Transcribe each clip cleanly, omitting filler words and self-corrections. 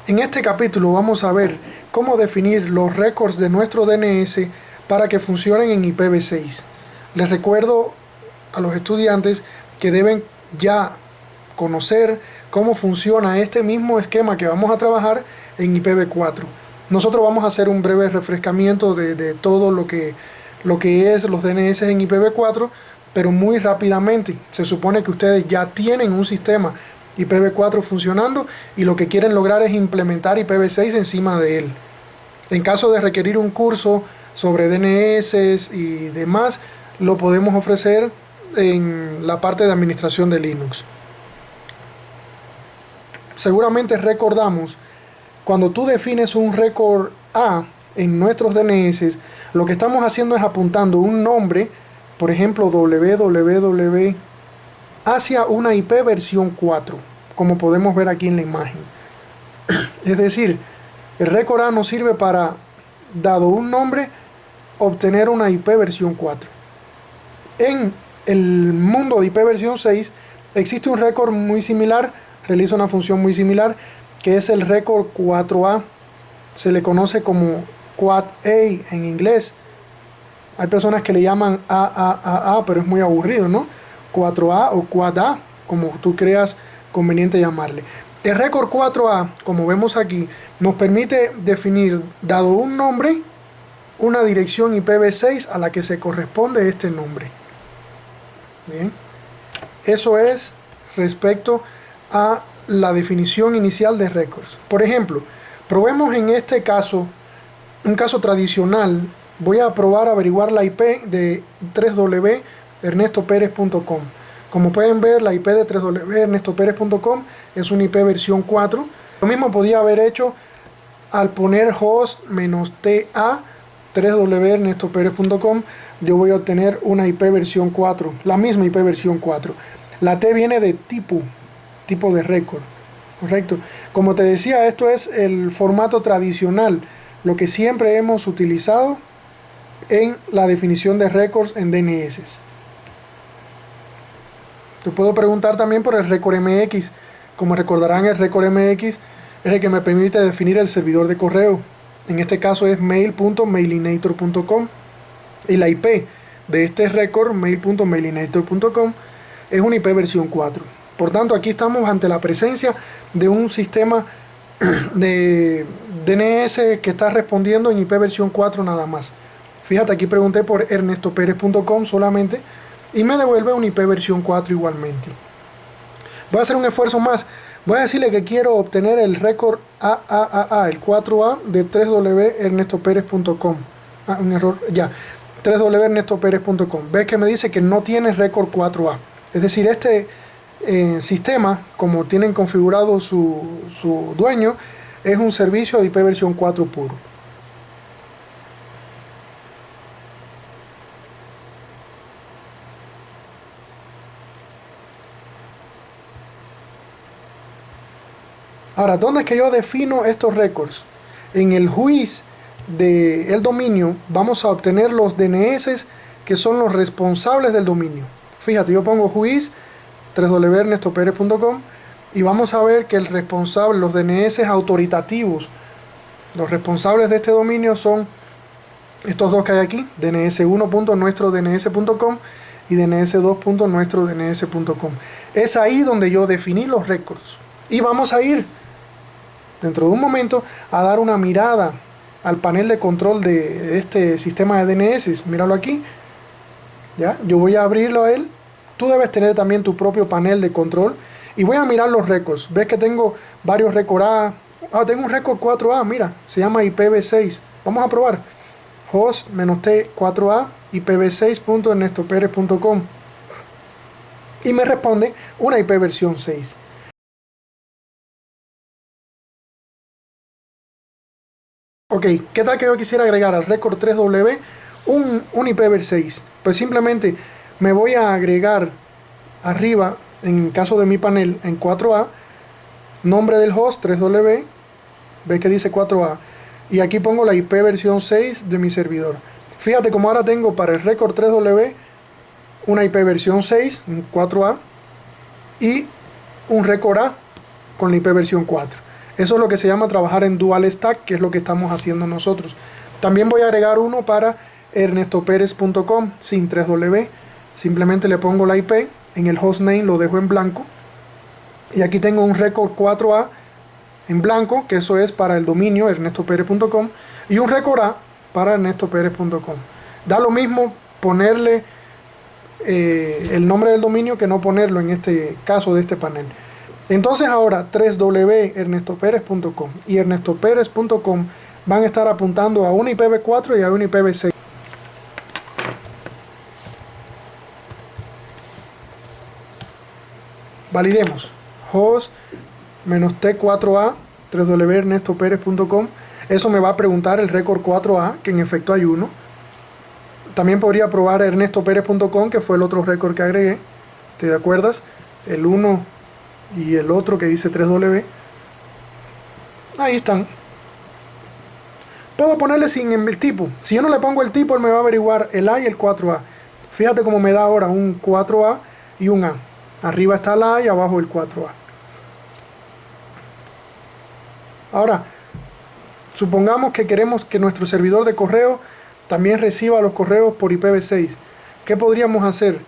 En este capítulo vamos a ver cómo definir los récords de nuestro DNS para que funcionen en IPv6. Les recuerdo a los estudiantes que deben ya conocer cómo funciona este mismo esquema que vamos a trabajar en IPv4. Nosotros vamos a hacer un breve refrescamiento de todo lo que es los DNS en IPv4, pero muy rápidamente. Se supone que ustedes ya tienen un sistema IPv4 funcionando y lo que quieren lograr es implementar IPv6 encima de él. En caso de requerir un curso sobre DNS y demás, lo podemos ofrecer en la parte de administración de Linux. Seguramente recordamos, cuando tú defines un récord A en nuestros DNS, lo que estamos haciendo es apuntando un nombre, por ejemplo www, hacia una IP versión 4, como podemos ver aquí en la imagen. Es decir, el récord A nos sirve para, dado un nombre, obtener una IP versión 4. En el mundo de IP versión 6 existe un récord muy similar, realiza una función muy similar, que es el récord 4A. Se le conoce como Quad A en inglés. Hay personas que le llaman AAAA, pero es muy aburrido, ¿no? 4A o Quad A, como tú creas conveniente llamarle. El récord 4A, como vemos aquí, nos permite definir, dado un nombre, una dirección IPv6 a la que se corresponde este nombre. Bien, eso es respecto a la definición inicial de récords. Por ejemplo, probemos en este caso, un caso tradicional. Voy a probar a averiguar la IP de www.ernestoperez.com. Como pueden ver, la IP de www.ernestoperez.com es una IP versión 4. Lo mismo podía haber hecho al poner host -ta www.ernestoperez.com. Yo voy a obtener una IP versión 4, la misma IP versión 4. La T viene de tipo de récord, correcto. Como te decía, esto es el formato tradicional, lo que siempre hemos utilizado en la definición de récords en DNS. Te puedo preguntar también por el récord MX. Como recordarán, el récord MX es el que me permite definir el servidor de correo. En este caso es mail.mailinator.com, y la IP de este récord, mail.mailinator.com, es una IP versión 4. Por tanto, aquí estamos ante la presencia de un sistema de DNS que está respondiendo en IP versión 4 nada más. Fíjate, aquí pregunté por ernestoperez.com solamente y me devuelve una IP versión 4 igualmente. Voy a hacer un esfuerzo más. Voy a decirle que quiero obtener el récord AAAA, el 4A de www.ernestoperez.com. Un error, ya. www.ernestoperez.com. Ves que me dice que no tiene récord 4A. Es decir, este sistema, como tienen configurado su dueño, es un servicio de IP versión 4 puro. Ahora, ¿dónde es que yo defino estos récords? En el whois del dominio vamos a obtener los DNS que son los responsables del dominio. Fíjate, yo pongo whois www.ernestoperez.com y vamos a ver que el responsable, los DNS autoritativos, los responsables de este dominio son estos dos que hay aquí, dns1.nuestrodns.com y dns2.nuestrodns.com. Es ahí donde yo definí los récords. Y vamos a ir dentro de un momento a dar una mirada al panel de control de este sistema de DNS. Míralo aquí. ¿Ya? Yo voy a abrirlo a él. Tú debes tener también tu propio panel de control. Y voy a mirar los récords. Ves que tengo varios récords A. Tengo un récord 4A, mira. Se llama IPv6. Vamos a probar. Host -t 4A IPv6.ernestoperez.com. Y me responde una IP versión 6. Ok, ¿qué tal que yo quisiera agregar al récord 3W un IPv6? Pues simplemente me voy a agregar arriba, en caso de mi panel, en 4A, nombre del host 3W, ves que dice 4A, y aquí pongo la IP versión 6 de mi servidor. Fíjate como ahora tengo para el récord 3W una IP versión 6, 4A, y un récord A con la IP versión 4. Eso es lo que se llama trabajar en dual stack, que es lo que estamos haciendo nosotros. También voy a agregar uno para ernestoperez.com sin 3W. Simplemente le pongo la IP, en el hostname lo dejo en blanco. Y aquí tengo un récord 4A en blanco, que eso es para el dominio ernestoperez.com, y un récord A para ernestoperez.com. Da lo mismo ponerle el nombre del dominio que no ponerlo en este caso de este panel. Entonces ahora 3W ernestoperez.com y ernestoperez.com van a estar apuntando a una IPv4 y a una IPv6. Validemos. Host -T4A 3W ernestoperez.com. Eso me va a preguntar el récord 4A, que en efecto hay uno. También podría probar ernestoperez.com, que fue el otro récord que agregué. ¿Te acuerdas? El 1 y el otro que dice 3W. Ahí están. Puedo ponerle sin el tipo. Si yo no le pongo el tipo, él me va a averiguar el A y el 4A. Fíjate cómo me da ahora un 4A y un A. Arriba está el A y abajo el 4A. Ahora, supongamos que queremos que nuestro servidor de correo también reciba los correos por IPv6. ¿Qué podríamos hacer?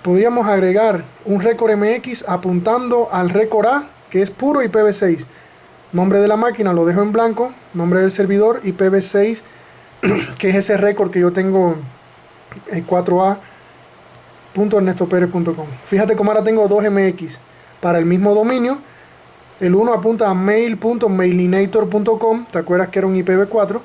Podríamos agregar un récord MX apuntando al récord A, que es puro IPv6. Nombre de la máquina lo dejo en blanco, nombre del servidor IPv6, que es ese récord que yo tengo en 4a.ernestoperez.com. Fíjate cómo ahora tengo dos MX para el mismo dominio. El uno apunta a mail.mailinator.com, ¿te acuerdas que era un IPv4?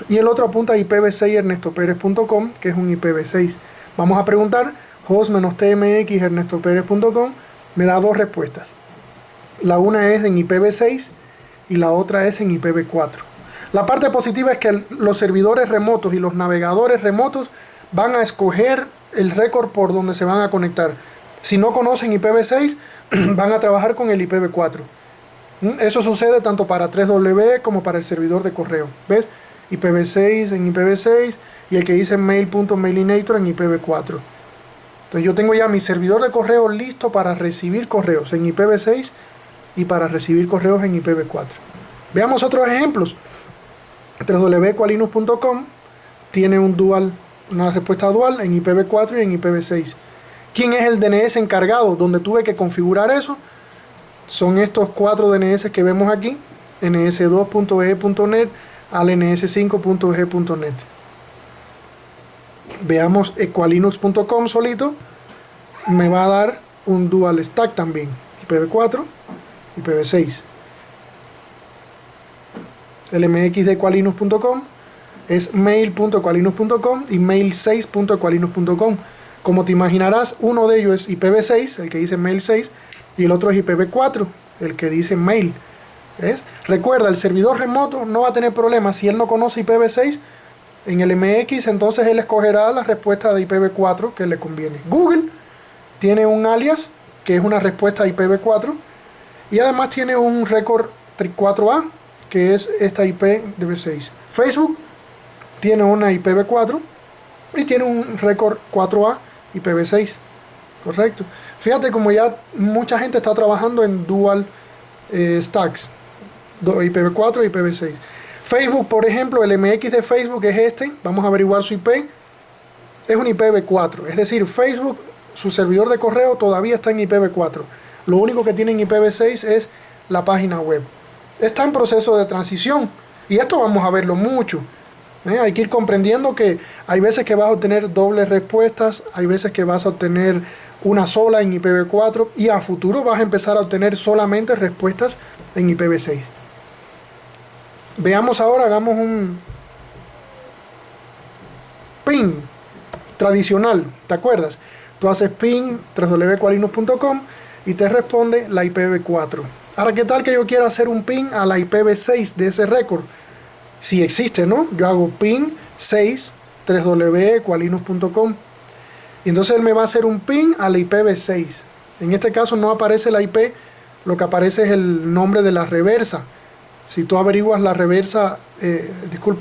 Y el otro apunta a IPv6 ernestoperez.com, que es un IPv6. Vamos a preguntar, host-tmx ernestoperez.com, me da dos respuestas. La una es en IPv6 y la otra es en IPv4. La parte positiva es que los servidores remotos y los navegadores remotos van a escoger el récord por donde se van a conectar. Si no conocen IPv6, van a trabajar con el IPv4. Eso sucede tanto para 3W como para el servidor de correo. ¿Ves? IPv6 en IPv6 y el que dice mail.mailinator en IPv4. Entonces yo tengo ya mi servidor de correo listo para recibir correos en IPv6 y para recibir correos en IPv4. Veamos otros ejemplos. 3wqualinux.com tiene una respuesta dual en IPv4 y en IPv6. ¿Quién es el DNS encargado donde tuve que configurar eso? Son estos 4 DNS que vemos aquí, ns2.e.net al ns5.e.net. Veamos equalinux.com solito, me va a dar un dual stack también, IPv4 y IPv6. El MX de equalinux.com es mail.equalinux.com y mail6.equalinux.com. Como te imaginarás, uno de ellos es IPv6, el que dice mail 6, y el otro es IPv4, el que dice mail. ¿Ves? Recuerda, el servidor remoto no va a tener problemas. Si él no conoce IPv6 en el MX, entonces él escogerá la respuesta de IPv4 que le conviene. Google tiene un alias que es una respuesta a IPv4 y además tiene un récord 4A que es esta IPv6. Facebook tiene una IPv4 y tiene un récord 4A IPv6. Correcto. Fíjate como ya mucha gente está trabajando en dual stacks, IPv4 y IPv6. Facebook, por ejemplo, el MX de Facebook es este. Vamos a averiguar su IP. Es un IPv4. Es decir, Facebook, su servidor de correo todavía está en IPv4. Lo único que tiene en IPv6 es la página web. Está en proceso de transición. Y esto vamos a verlo mucho. Hay que ir comprendiendo que hay veces que vas a obtener dobles respuestas. Hay veces que vas a obtener una sola en IPv4. Y a futuro vas a empezar a obtener solamente respuestas en IPv6. Veamos ahora, hagamos un ping tradicional, ¿te acuerdas? Tú haces ping 3wqualinux.com y te responde la IPv4. Ahora, ¿qué tal que yo quiera hacer un ping a la IPv6 de ese récord? Si existe, ¿no? Yo hago ping 6 3wqualinux.com y entonces él me va a hacer un ping a la IPv6. En este caso no aparece la IP, lo que aparece es el nombre de la reversa. Si tú averiguas la reversa,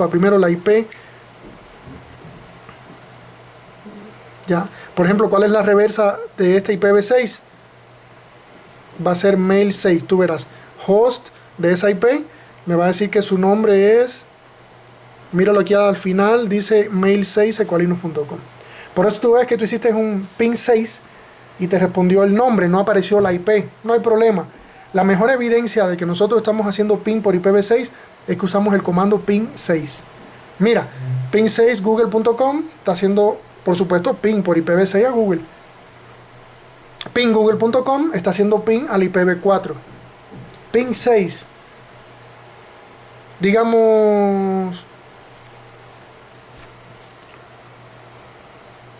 primero la IP. Ya, por ejemplo, ¿cuál es la reversa de este IPv6? Va a ser mail 6, tú verás, host de esa IP, me va a decir que su nombre es, míralo aquí al final, dice mail6equalinos.com. Por eso tú ves que tú hiciste un ping 6 y te respondió el nombre, no apareció la IP. No hay problema. La mejor evidencia de que nosotros estamos haciendo ping por IPv6 es que usamos el comando ping 6. Mira, ping6 google.com está haciendo, por supuesto, ping por IPv6 a Google. Ping google.com está haciendo ping al IPv4. Ping 6. Digamos,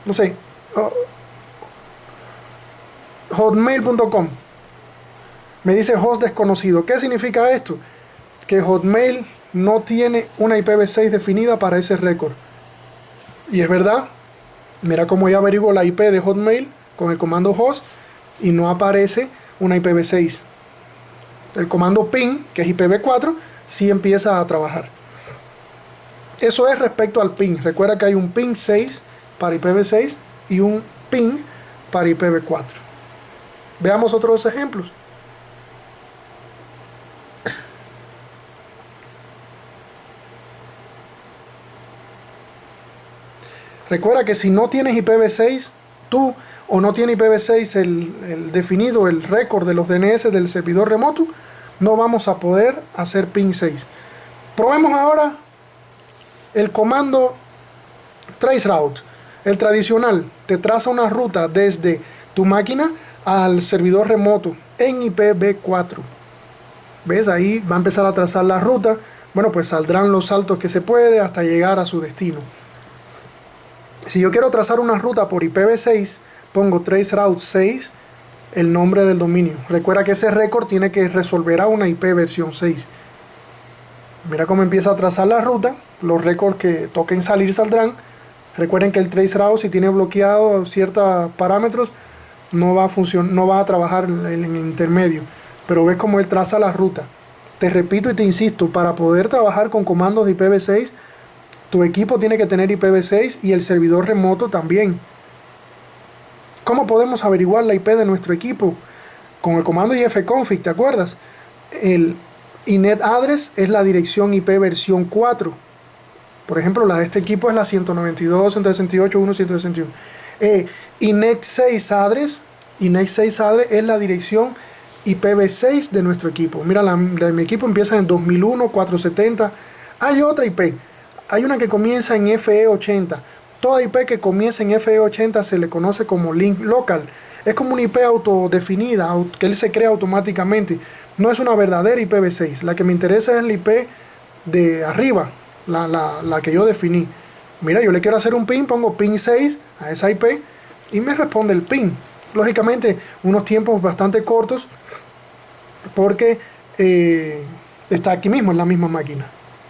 no sé, hotmail.com. Me dice host desconocido. ¿Qué significa esto? Que Hotmail no tiene una IPv6 definida para ese récord. Y es verdad. Mira cómo ya averiguo la IP de Hotmail con el comando host y no aparece una IPv6. El comando ping, que es IPv4, sí empieza a trabajar. Eso es respecto al ping. Recuerda que hay un ping 6 para IPv6 y un ping para IPv4. Veamos otros ejemplos. Recuerda que si no tienes IPv6, tú o no tienes IPv6 el definido, el récord de los DNS del servidor remoto, no vamos a poder hacer ping 6. Probemos ahora el comando traceroute. El tradicional te traza una ruta desde tu máquina al servidor remoto en IPv4. ¿Ves? Ahí va a empezar a trazar la ruta. Bueno, pues saldrán los saltos que se puede hasta llegar a su destino. Si yo quiero trazar una ruta por IPv6, pongo traceroute 6, el nombre del dominio. Recuerda que ese récord tiene que resolver a una IP versión 6. Mira cómo empieza a trazar la ruta. Los récords que toquen salir saldrán. Recuerden que el traceroute, si tiene bloqueado ciertos parámetros, no va a funcionar, no va a trabajar en intermedio. Pero ves cómo él traza la ruta. Te repito y te insisto, para poder trabajar con comandos de IPv6, tu equipo tiene que tener IPv6 y el servidor remoto también. ¿Cómo podemos averiguar la IP de nuestro equipo? Con el comando ifconfig, ¿te acuerdas? El inet address es la dirección IP versión 4. Por ejemplo, la de este equipo es la 192.168.1.161. Inet6 address es la dirección IPv6 de nuestro equipo. Mira, la de mi equipo empieza en 2001, 470. Hay otra IP. Hay una que comienza en FE80. Toda IP que comienza en FE80 se le conoce como link local. Es como una IP autodefinida, que él se crea automáticamente. No es una verdadera IPv6. La que me interesa es la IP de arriba, la que yo definí. Mira, yo le quiero hacer un ping, pongo ping 6 a esa IP y me responde el ping. Lógicamente, unos tiempos bastante cortos porque está aquí mismo, en la misma máquina.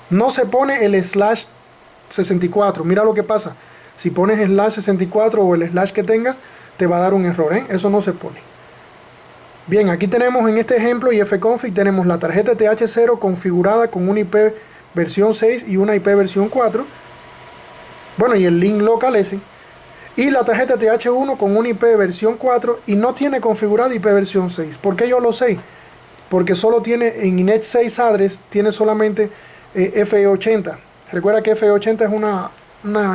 No se pone el /64. Mira lo que pasa. Si pones /64 o el slash que tengas, te va a dar un error, ¿eh? Eso no se pone. Bien, aquí tenemos en este ejemplo ifconfig, tenemos la tarjeta TH0 configurada con una IP versión 6 y una IP versión 4. Bueno, y el link local ese. Y la tarjeta TH1 con una IP versión 4 y no tiene configurada IP versión 6. ¿Por qué yo lo sé? Porque solo tiene en inet6 address, tiene solamente FE80. Recuerda que FE80 es una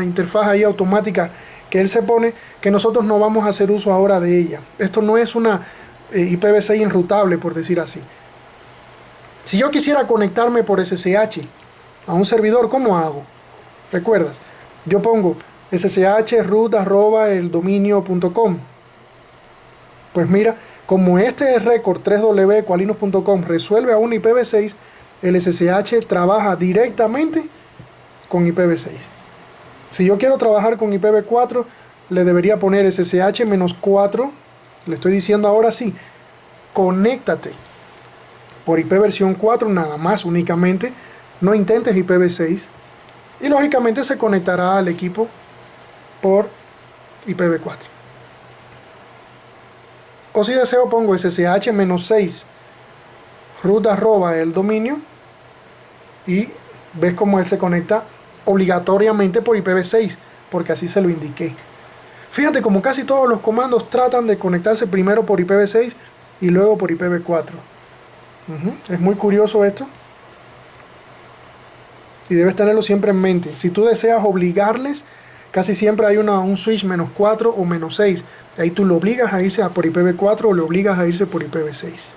interfaz ahí automática que él se pone, que nosotros no vamos a hacer uso ahora de ella. Esto no es una IPv6 enrutable, por decir así. Si yo quisiera conectarme por SSH a un servidor, ¿cómo hago? ¿Recuerdas? Yo pongo ssh root@eldominio.com. Pues mira, como este récord 3w.equalinos.com resuelve a un IPv6, el SSH trabaja directamente con IPv6. Si yo quiero trabajar con IPv4, le debería poner SSH-4. Le estoy diciendo ahora sí, conéctate por IP versión 4 nada más, únicamente. No intentes IPv6. Y lógicamente se conectará al equipo por IPv4. O si deseo pongo SSH-6 root@el dominio y ves cómo él se conecta obligatoriamente por IPv6, porque así se lo indiqué. Fíjate como casi todos los comandos tratan de conectarse primero por IPv6 y luego por IPv4. Es muy curioso esto. Y debes tenerlo siempre en mente. Si tú deseas obligarles, casi siempre hay un switch -4 o -6. Ahí tú lo obligas a irse a por IPv4 o le obligas a irse por IPv6.